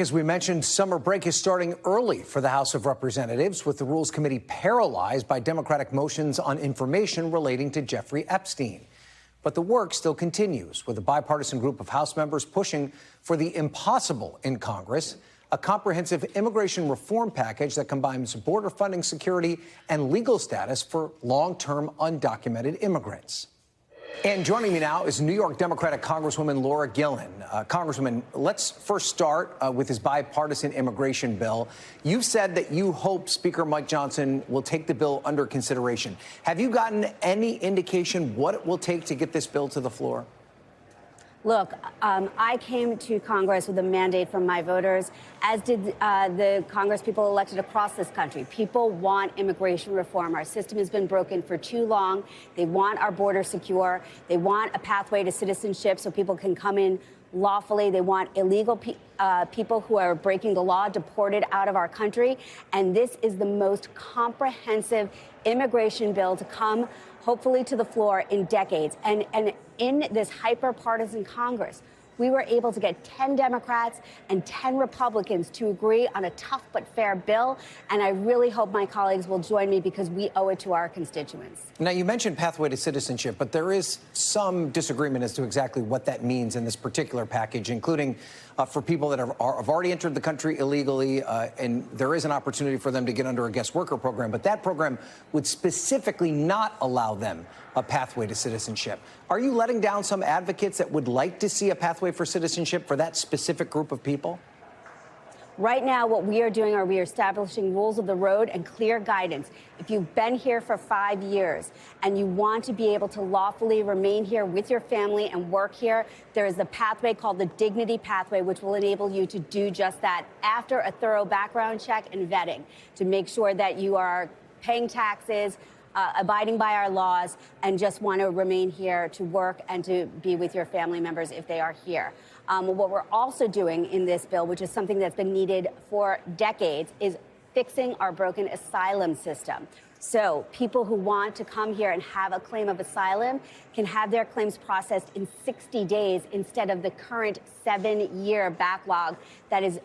As we mentioned, summer break is starting early for the House of Representatives, with the Rules Committee paralyzed by Democratic motions on information relating to Jeffrey Epstein. But the work still continues, with a bipartisan group of House members pushing for the impossible in Congress, a comprehensive immigration reform package that combines border funding, security, and legal status for long-term undocumented immigrants. And joining me now is New York Democratic Congresswoman Laura Gillen. Congresswoman, let's first start with his bipartisan immigration bill. You've said that you hope Speaker Mike Johnson will take the bill under consideration. Have you gotten any indication what it will take to get this bill to the floor? Look, I came to Congress with a mandate from my voters, as did the Congress people elected across this country. People want immigration reform. Our system has been broken for too long. They want our border secure. They want a pathway to citizenship so people can come in lawfully. They want illegal people who are breaking the law deported out of our country. And this is the most comprehensive immigration bill to come, hopefully, to the floor in decades. And in this hyper-partisan Congress, we were able to get 10 Democrats and 10 Republicans to agree on a tough but fair bill. And I really hope my colleagues will join me, because we owe it to our constituents. Now, you mentioned pathway to citizenship, but there is some disagreement as to exactly what that means in this particular package, including for people that have already entered the country illegally, and there is an opportunity for them to get under a guest worker program. But that program would specifically not allow them a pathway to citizenship. Are you letting down some advocates that would like to see a pathway for citizenship for that specific group of people? Right now, what we are doing are we are establishing rules of the road and clear guidance. If you've been here for 5 years and you want to be able to lawfully remain here with your family and work here, there is a pathway called the Dignity Pathway, which will enable you to do just that after a thorough background check and vetting to make sure that you are paying taxes, abiding by our laws, and just want to remain here to work and to be with your family members if they are here. What we're also doing in this bill, which is something that's been needed for decades, is fixing our broken asylum system. So people who want to come here and have a claim of asylum can have their claims processed in 60 days instead of the current 7-year backlog that is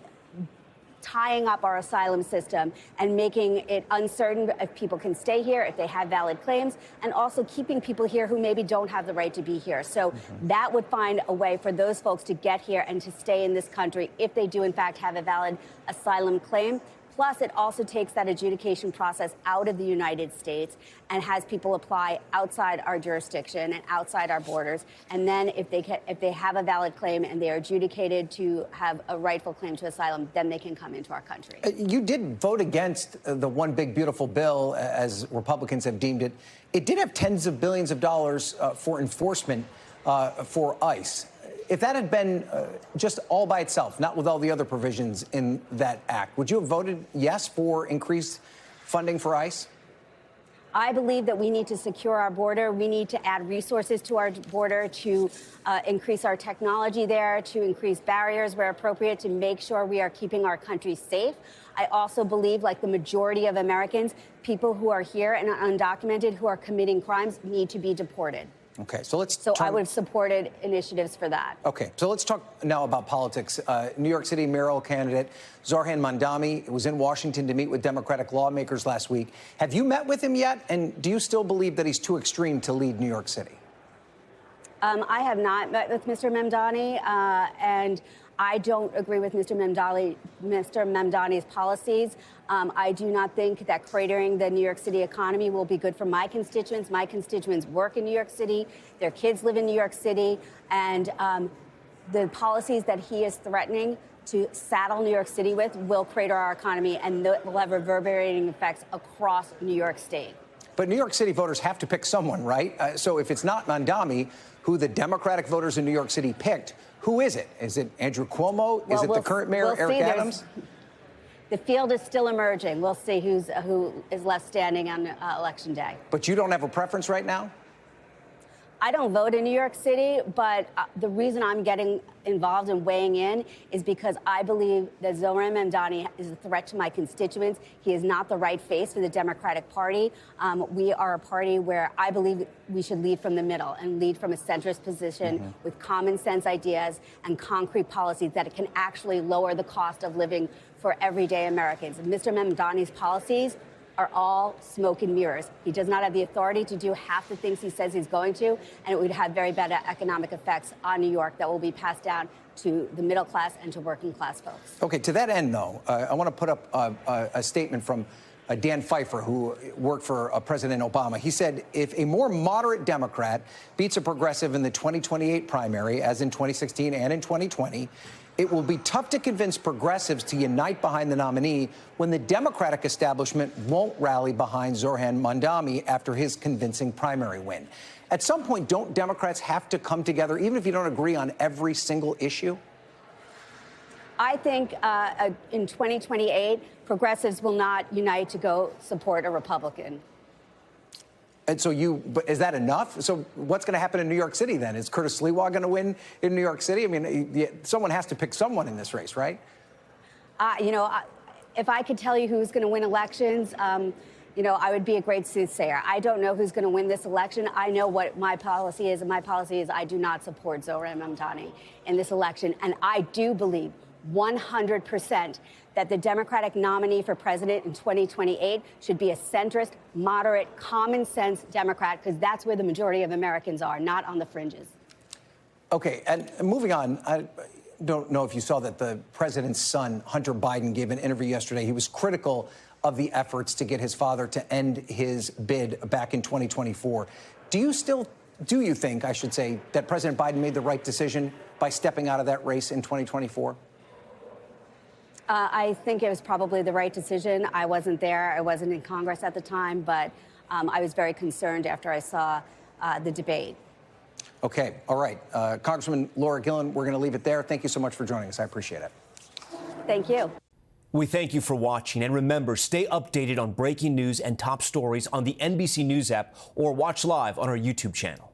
tying up our asylum system and making it uncertain if people can stay here, if they have valid claims, and also keeping people here who maybe don't have the right to be here. So that would find a way for those folks to get here and to stay in this country if they do, in fact, have a valid asylum claim. Plus, it also takes that adjudication process out of the United States and has people apply outside our jurisdiction and outside our borders. And then if they have a valid claim and they are adjudicated to have a rightful claim to asylum, then they can come into our country. You did vote against the one big beautiful bill, as Republicans have deemed it. It did have tens of billions of dollars for enforcement for ICE. If that had been just all by itself, not with all the other provisions in that act, would you have voted yes for increased funding for ICE? I believe that we need to secure our border. We need to add resources to our border, to increase our technology there, to increase barriers where appropriate, to make sure we are keeping our country safe. I also believe, like the majority of Americans, people who are here and undocumented who are committing crimes need to be deported. Okay, so I would have supported initiatives for that. Okay, so let's talk now about politics. New York City mayoral candidate Zohran Mamdani was in Washington to meet with Democratic lawmakers last week. Have you met with him yet? And do you still believe that he's too extreme to lead New York City? I have not met with Mr. Mamdani, and I don't agree with Mr. Mamdani's policies. I do not think that cratering the New York City economy will be good for my constituents. My constituents work in New York City. Their kids live in New York City. And the policies that he is threatening to saddle New York City with will crater our economy, and will have reverberating effects across New York State. But New York City voters have to pick someone, right? So if it's not Mamdani, who the Democratic voters in New York City picked, who is it? Is it Andrew Cuomo? Is it the current mayor, Eric Adams? The field is still emerging. We'll see who is left standing on Election Day. But you don't have a preference right now? I don't vote in New York City, but the reason I'm getting involved and weighing in is because I believe that Zohran Mamdani is a threat to my constituents. He is not the right face for the Democratic Party. We are a party where I believe we should lead from the middle and lead from a centrist position with common sense ideas and concrete policies that can actually lower the cost of living for everyday Americans. And Mr. Mamdani's policies are all smoke and mirrors. He does not have the authority to do half the things he says he's going to, and it would have very bad economic effects on New York that will be passed down to the middle class and to working class folks. Okay, to that end, though, I want to put up a statement from Dan Pfeiffer, who worked for President Obama. He said, if a more moderate Democrat beats a progressive in the 2028 primary, as in 2016 and in 2020, it will be tough to convince progressives to unite behind the nominee when the Democratic establishment won't rally behind Zohran Mamdani after his convincing primary win. At some point, don't Democrats have to come together, even if you don't agree on every single issue? I think in 2028, progressives will not unite to go support a Republican. And so but is that enough? So what's going to happen in New York City then? Is Curtis Sliwa going to win in New York City? I mean, someone has to pick someone in this race, right? If I could tell you who's going to win elections, I would be a great soothsayer. I don't know who's going to win this election. I know what my policy is, and my policy is I do not support Zohran Mamdani in this election. And I do believe 100% that the Democratic nominee for president in 2028 should be a centrist, moderate, common sense Democrat, because that's where the majority of Americans are, not on the fringes. Okay, and moving on, I don't know if you saw that the president's son, Hunter Biden, gave an interview yesterday. He was critical of the efforts to get his father to end his bid back in 2024. Do you think, I should say, that President Biden made the right decision by stepping out of that race in 2024? I think it was probably the right decision. I wasn't there. I wasn't in Congress at the time, but I was very concerned after I saw the debate. Okay. All right. Congresswoman Laura Gillen, we're going to leave it there. Thank you so much for joining us. I appreciate it. Thank you. We thank you for watching. And remember, stay updated on breaking news and top stories on the NBC News app or watch live on our YouTube channel.